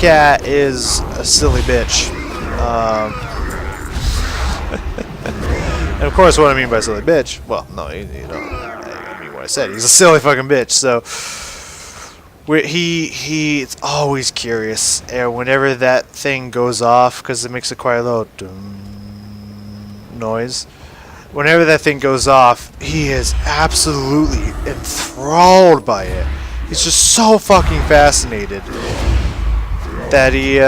cat is a silly bitch. And of course, what I mean by silly bitch, well, no, you know, I mean what I said. He's a silly fucking bitch. So he's always curious, and whenever that thing goes off, because it makes a quite a little noise. Whenever that thing goes off, he is absolutely enthralled by it. He's just so fucking fascinated that he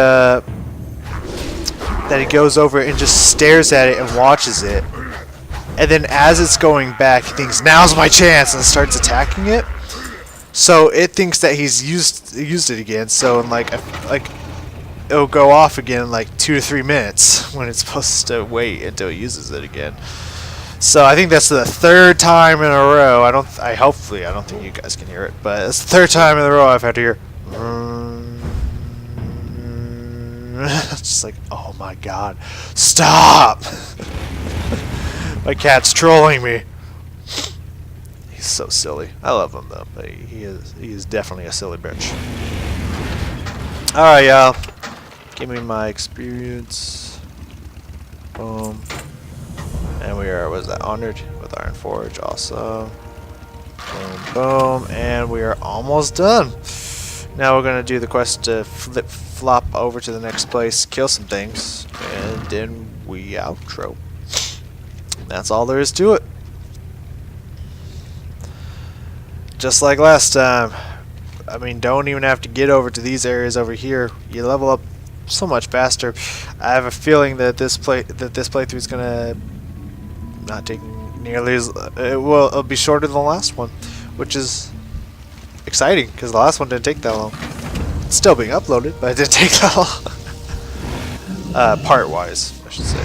goes over and just stares at it and watches it. And then as it's going back, he thinks, now's my chance, and starts attacking it. So it thinks that he's used it again. So in like it'll go off again in like 2 to 3 minutes when it's supposed to wait until it uses it again. So I think that's the 3rd time in a row. Hopefully I don't think you guys can hear it, but it's the 3rd time in a row I've had to hear. It's just like, oh my god, stop! My cat's trolling me. He's so silly. I love him though, but he is definitely a silly bitch. All right, y'all. Give me my experience. Boom. And we are, was that, honored with Iron Forge. Awesome. Boom, boom. And we are almost done. Now we're going to do the quest to flop over to the next place, kill some things, and then we outro. That's all there is to it. Just like last time. I mean, don't even have to get over to these areas over here. You level up so much faster. I have a feeling that this playthrough is gonna not take nearly as it'll be shorter than the last one, which is exciting because the last one didn't take that long. It's still being uploaded, but it didn't take that long. Part-wise, I should say.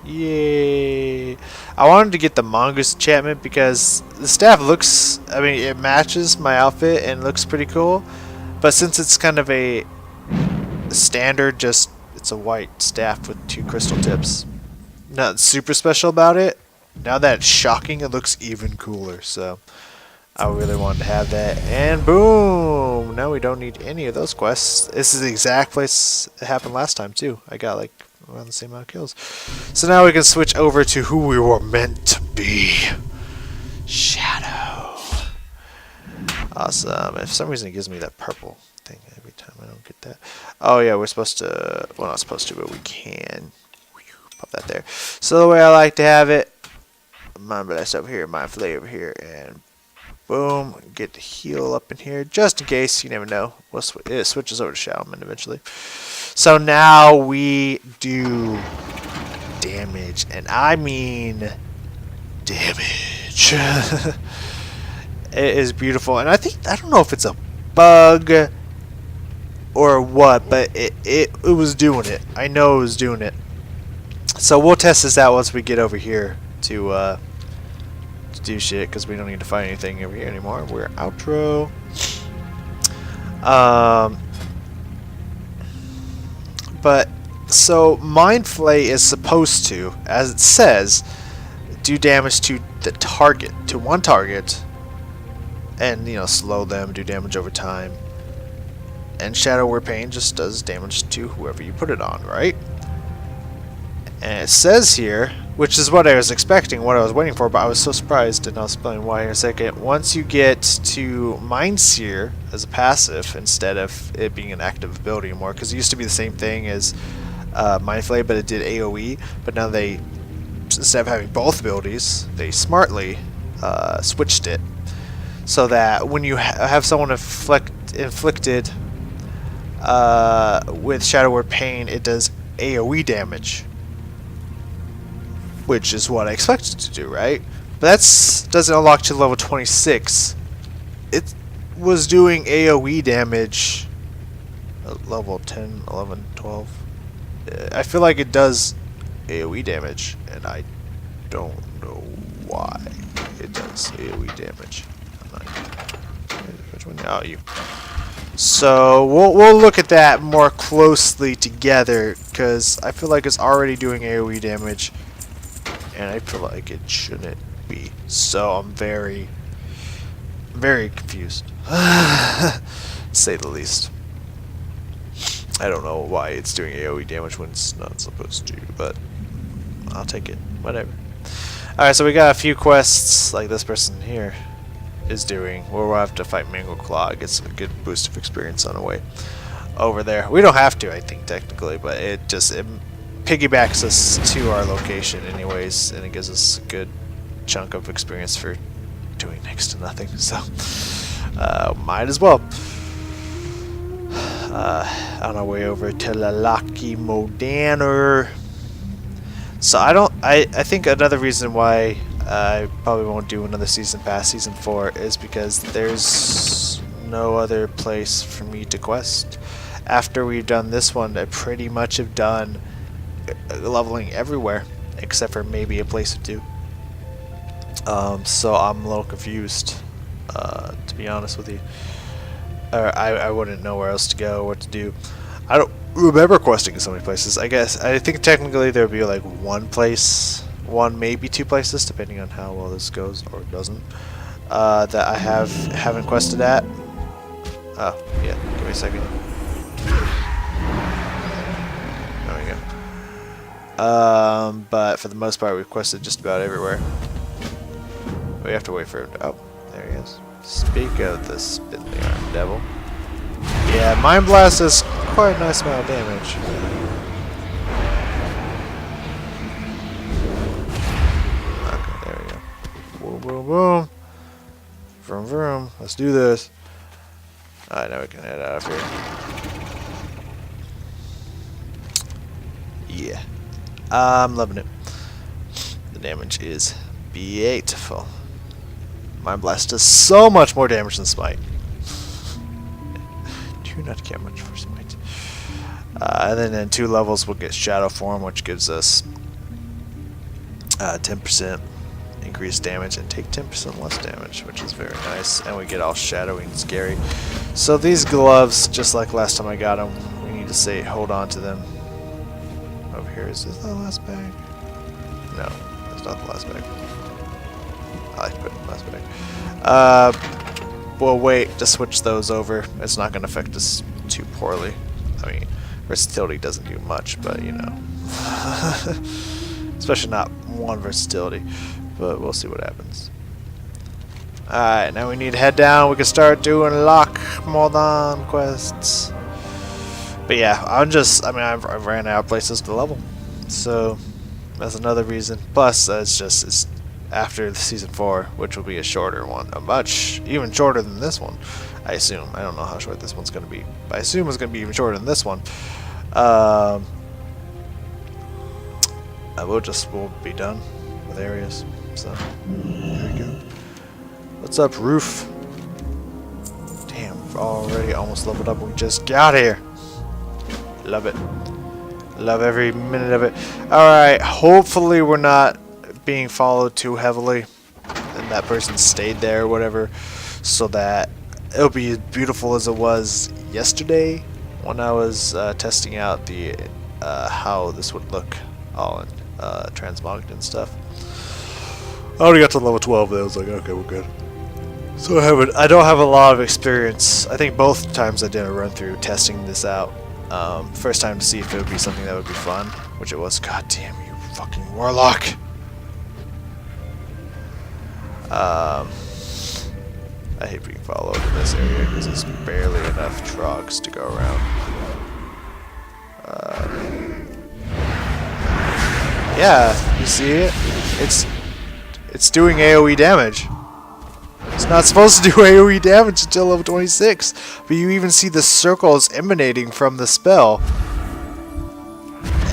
Yay! I wanted to get the mongoose enchantment because the staff looks, I mean, it matches my outfit and looks pretty cool. But since it's kind of a standard, just it's a white staff with 2 crystal tips. Nothing super special about it. Now that it's shocking, it looks even cooler. So I really wanted to have that. And boom! Now we don't need any of those quests. This is the exact place it happened last time too. I got like around the same amount of kills. So now we can switch over to who we were meant to be. Shadow. Awesome. And for some reason it gives me that purple thing every time. I don't get that. Oh yeah, we're supposed to, well, not supposed to, but we can. Pop that there. So the way I like to have it, my blast over here, my flavor here, and boom, get the heal up in here, just in case, you never know. It switches over to Shadowman eventually. So now we do damage, and I mean damage. It is beautiful, and I don't know if it's a bug or what, but it was doing it. I know it was doing it. So we'll test this out once we get over here to do shit, because we don't need to find anything over here anymore. We're outro. But so Mind Flay is supposed to, as it says, do damage to the target, to one target, and slow them, do damage over time. And Shadow War Pain just does damage to whoever you put it on, right? And it says here, which is what I was expecting, what I was waiting for, but I was so surprised, and I'll explain why in a second. Once you get to Mind Seer as a passive, instead of it being an active ability anymore, because it used to be the same thing as Mind Flay, but it did AoE, but now they, instead of having both abilities, they smartly switched it, so that when you have someone inflicted with Shadow Word Pain, it does AoE damage, which is what I expected to do, right? But that doesn't unlock to level 26. It was doing AoE damage at level 10, 11, 12. I feel like it does AoE damage, and I don't know why it does AoE damage. Which one? Oh, you. So we'll look at that more closely together, because I feel like it's already doing AoE damage, and I feel like it shouldn't be. So I'm very, very confused. say the least. I don't know why it's doing AoE damage when it's not supposed to, but I'll take it. Whatever. Alright, so we got a few quests like this person here is doing, where we'll have to fight Mangle Claw, get some good boost of experience on the way over there. We don't have to, I think, technically, but it piggybacks us to our location anyways, and it gives us a good chunk of experience for doing next to nothing, so might as well. On our way over to Lalaki Modaner. So I think another reason why I probably won't do another season past season 4 is because there's no other place for me to quest. After we've done this one, I pretty much have done leveling everywhere except for maybe a place or two. So I'm a little confused, to be honest with you. I wouldn't know where else to go, what to do. I don't remember questing in so many places. I think technically there would be like one place, one maybe two places, depending on how well this goes or doesn't, that I haven't quested at. Oh yeah, give me a second. There we go. But for the most part, we've quested just about everywhere. We have to wait for him to. Oh, there he is. Speak of the spindly arm devil. Yeah, Mind Blast is quite a nice amount of damage. Okay, there we go. Boom, boom, boom. Vroom, vroom. Let's do this. Alright, now we can head out of here. Yeah. I'm loving it. The damage is beautiful. Mind Blast does so much more damage than Smite. Do not care much for Smite. And then in 2 levels we'll get Shadow Form, which gives us 10% increased damage and take 10% less damage, which is very nice. And we get all shadowy and scary. So these gloves, just like last time I got them, we need to hold on to them. Over here, is this the last bag? No, that's not the last bag. I like putting the last bag. We'll wait to switch those over. It's not going to affect us too poorly. I mean, versatility doesn't do much, but you know. Especially not 1 versatility. But we'll see what happens. Alright, now we need to head down. We can start doing Loch Modan quests. But yeah, I've ran out of places to level. So, that's another reason. Plus, it's after the season 4, which will be a shorter one, even shorter than this one, I assume. I don't know how short this one's going to be, but I assume it's going to be even shorter than this one. We'll be done with areas. So there we go. What's up, Roof? Damn, we're already almost leveled up. We just got here. Love it. Love every minute of it. All right. Hopefully, we're not being followed too heavily and that person stayed there or whatever, so that it'll be as beautiful as it was yesterday when I was testing out the how this would look all in transmogged and stuff. I already got to level 12 though. I was like, okay, we're good. So I don't have a lot of experience. I think both times I did a run through testing this out. First time to see if it would be something that would be fun, which it was. God damn you, fucking warlock! I hate being followed in this area because there's barely enough trogs to go around. Yeah, you see it? It's doing AoE damage. It's not supposed to do AoE damage until level 26, but you even see the circles emanating from the spell.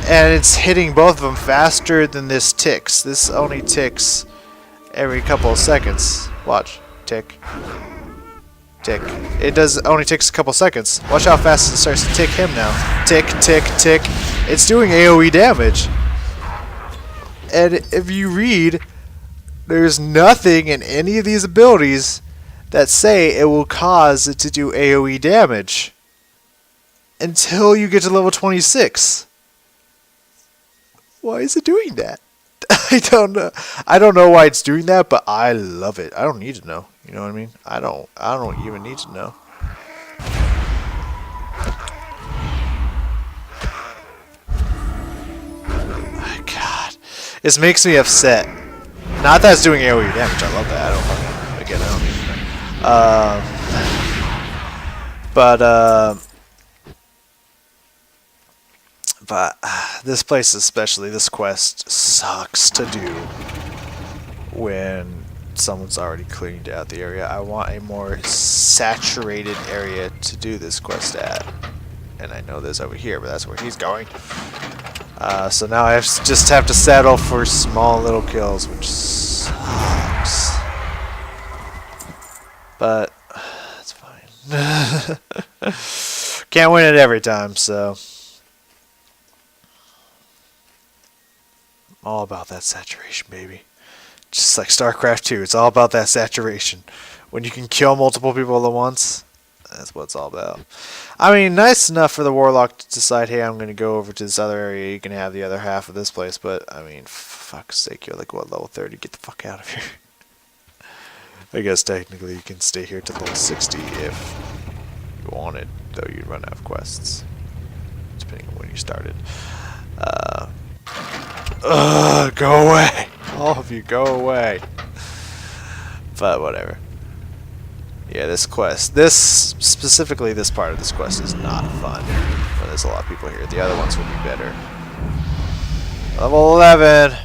And it's hitting both of them faster than this ticks. This only ticks every couple of seconds. Watch. Tick. Tick. It only takes a couple seconds. Watch how fast it starts to tick him now. Tick, tick, tick. It's doing AoE damage. And if you read, there's nothing in any of these abilities that say it will cause it to do AoE damage until you get to level 26. Why is it doing that? I don't know. I don't know why it's doing that, but I love it. I don't need to know. You know what I mean? I don't even need to know. This makes me upset. Not that it's doing AoE damage. I love that. I don't fucking again. I don't need but this place, especially this quest, sucks to do when someone's already cleaned out the area. I want a more saturated area to do this quest at, and I know there's over here, but that's where he's going. So now I just have to settle for small little kills, which sucks. But it's fine. Can't win it every time, so I'm all about that saturation, baby. Just like StarCraft 2, it's all about that saturation. When you can kill multiple people at once, that's what it's all about. I mean, nice enough for the Warlock to decide, hey, I'm going to go over to this other area, you can have the other half of this place, but, I mean, fuck's sake, you're like, what, level 30? Get the fuck out of here. I guess technically you can stay here till level 60 if you wanted, though you'd run out of quests, depending on when you started. Go away! All of you, go away. But whatever. Yeah, this quest, specifically this part of this quest is not fun. But there's a lot of people here. The other ones will be better. Level 11.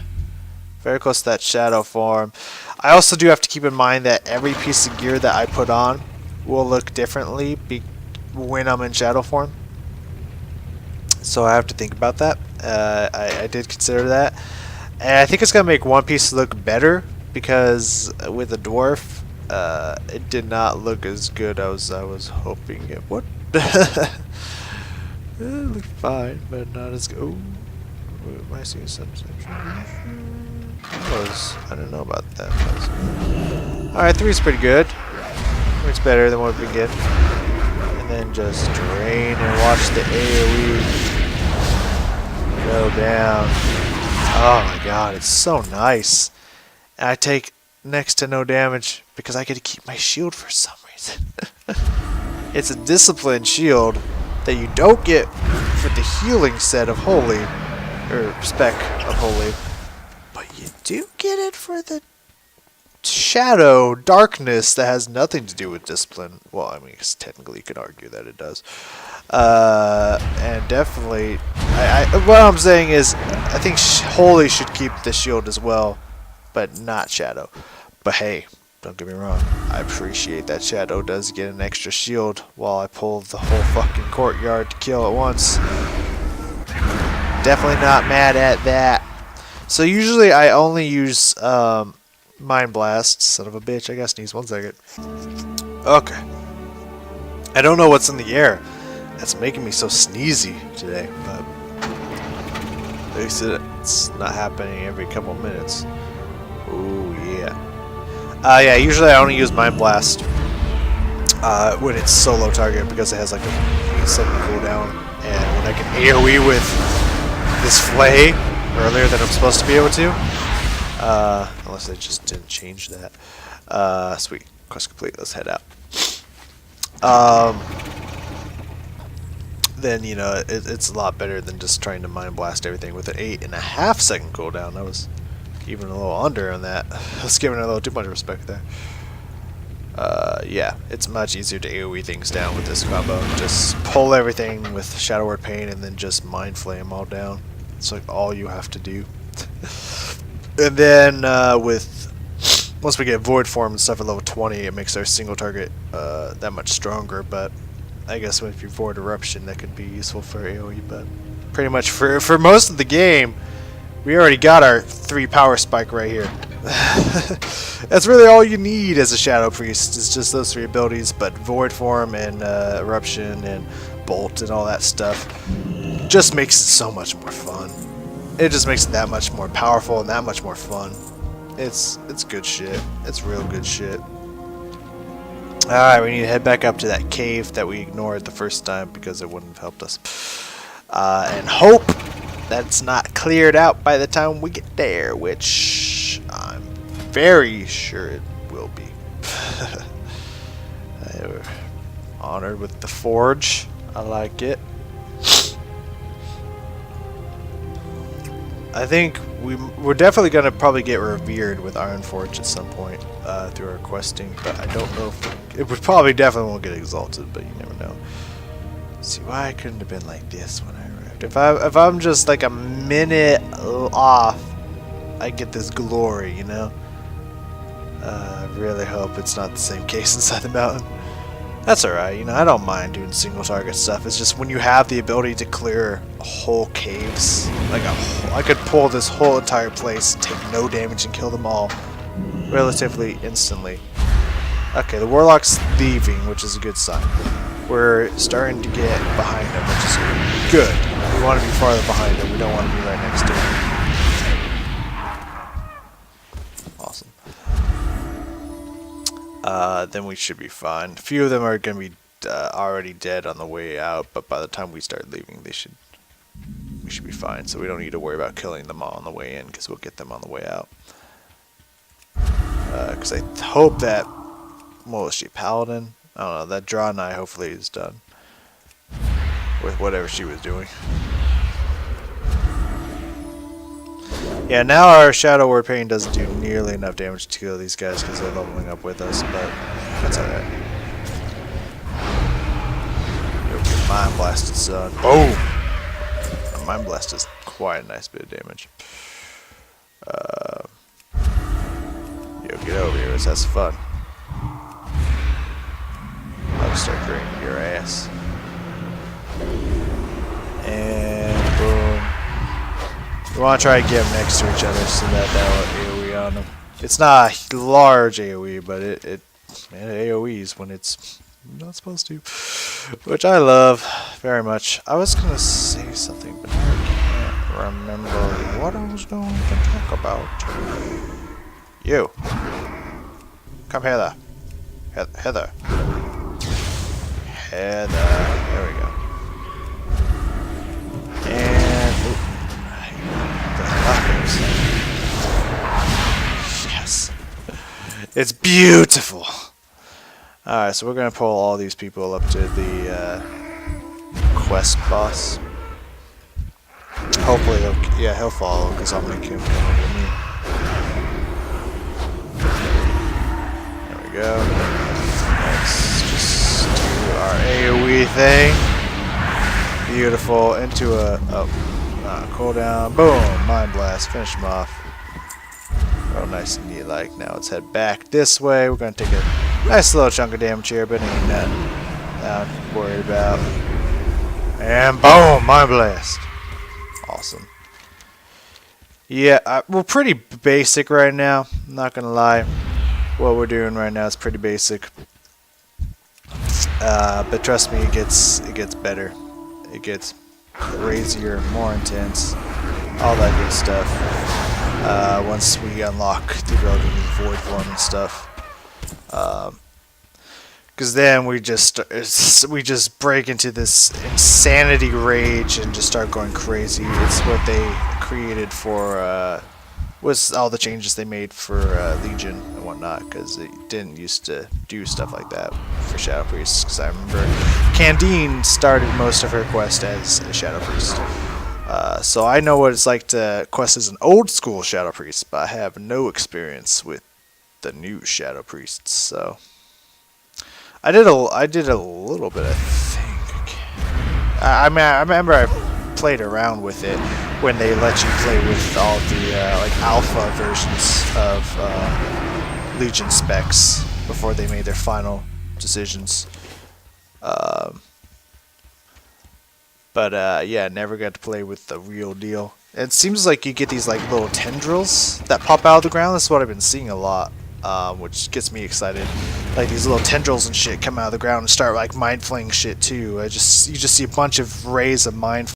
Very close to that shadow form. I also do have to keep in mind that every piece of gear that I put on will look differently when I'm in shadow form. So I have to think about that. I did consider that. And I think it's going to make one piece look better, because with a dwarf, it did not look as good as I was hoping it would. It looked fine, but not as good. Ooh, am I seeing some I don't know about that. Alright, 3 is pretty good. It's better than what we get. And then just drain and watch the AoE go down. Oh my god, it's so nice. And I take next to no damage because I get to keep my shield for some reason. It's a disciplined shield that you don't get for the healing set of Holy, or spec of Holy, but you do get it for the shadow darkness that has nothing to do with discipline. Well, I mean, technically you could argue that it does. And definitely, what I'm saying is, I think Holy should keep the shield as well, but not Shadow. But hey, don't get me wrong, I appreciate that Shadow does get an extra shield while I pull the whole fucking courtyard to kill at once. Definitely not mad at that. So usually I only use Mind Blast. Son of a bitch, I gotta sneeze 1 second. Okay. I don't know what's in the air that's making me so sneezy today, but at least it's not happening every couple of minutes. Ooh, yeah. Yeah, usually I only use Mind Blast when it's solo target, because it has like a 8-second cooldown, and when I can AoE with this flay earlier than I'm supposed to be able to, unless I just didn't change that. Sweet, quest complete, let's head out. Then, you know, it's a lot better than just trying to Mind Blast everything with an 8.5-second cooldown. I was even a little under on that. I was giving it a little too much respect there. Yeah, it's much easier to AoE things down with this combo. Just pull everything with Shadow Word Pain and then just Mind Flame all down. It's like all you have to do. And then once we get Void Form and stuff at level 20, it makes our single target that much stronger. But I guess if you Void Eruption, that could be useful for AoE. But pretty much for most of the game, we already got our 3 power spike right here. That's really all you need as a Shadow Priest, is just those 3 abilities. But Void Form and Eruption and Bolt and all that stuff just makes it so much more fun. It just makes it that much more powerful and that much more fun. It's good shit. It's real good shit. Alright, we need to head back up to that cave that we ignored the first time because it wouldn't have helped us. And hope that's not cleared out by the time we get there, which I'm very sure it will be. We're honored with the forge. I like it. I think we're definitely gonna probably get revered with Ironforge at some point through our questing, but I don't know if it would probably definitely won't get exalted, but you never know. See why I couldn't have been like this when I arrived. If I'm just like a minute off, I get this glory, you know. I really hope it's not the same case inside the mountain. That's alright, you know, I don't mind doing single target stuff. It's just when you have the ability to clear whole caves, like I could pull this whole entire place, take no damage, and kill them all relatively instantly. Okay, the Warlock's leaving, which is a good sign. We're starting to get behind him, which is good. We want to be farther behind him, we don't want to be right next to him. Awesome. Then we should be fine. A few of them are going to be already dead on the way out, but by the time we start leaving, we should be fine. So we don't need to worry about killing them all on the way in, because we'll get them on the way out. Because I hope that, what was she, Paladin? I don't know, that Draw Knight hopefully is done with whatever she was doing. Yeah, now our Shadow Word Pain doesn't do nearly enough damage to kill these guys because they're leveling up with us, but that's alright. Okay, Mind Blasted, son. Boom! Mind Blast is quite a nice bit of damage. Yo, get over here, let's have some fun. I'll start draining your ass. And boom. We want to try to get them next to each other so that will AoE on them. It's not a large AoE, but it AoEs when it's not supposed to. Which I love very much. I was going to say something, but I can't remember what I was going to talk about. You. Come hither. Heather. There we go. And yes, it's beautiful. All right, so we're gonna pull all these people up to the quest boss. Hopefully, he'll follow because I'll make him come over to me. There we go. Let's just do our AoE thing. Beautiful. Into a cooldown. Boom. Mind Blast. Finish him off. Real nice and neat. Like now, let's head back this way. We're gonna take a nice little chunk of damage here, but ain't nothing to worry about. And boom. Mind Blast. Awesome. Yeah, we're pretty basic right now. I'm not gonna lie. What we're doing right now is pretty basic. But trust me, it gets better. It gets crazier, more intense, all that good stuff. Once we unlock the ability to void form and stuff, because then we just break into this insanity rage and just start going crazy. It's what they created for was all the changes they made for Legion and whatnot, because it didn't used to do stuff like that for Shadow Priests. Because I remember Candine started most of her quest as a Shadow Priest, so I know what it's like to quest as an old school Shadow Priest, but I have no experience with the new Shadow Priests. So I did a little bit, I think. I mean, I remember I played around with it when they let you play with all the like alpha versions of Legion specs before they made their final decisions. But yeah, never got to play with the real deal. It seems like you get these like little tendrils that pop out of the ground. That's what I've been seeing a lot, which gets me excited. Like these little tendrils and shit come out of the ground and start like mind flaying shit too. You just see a bunch of rays of mind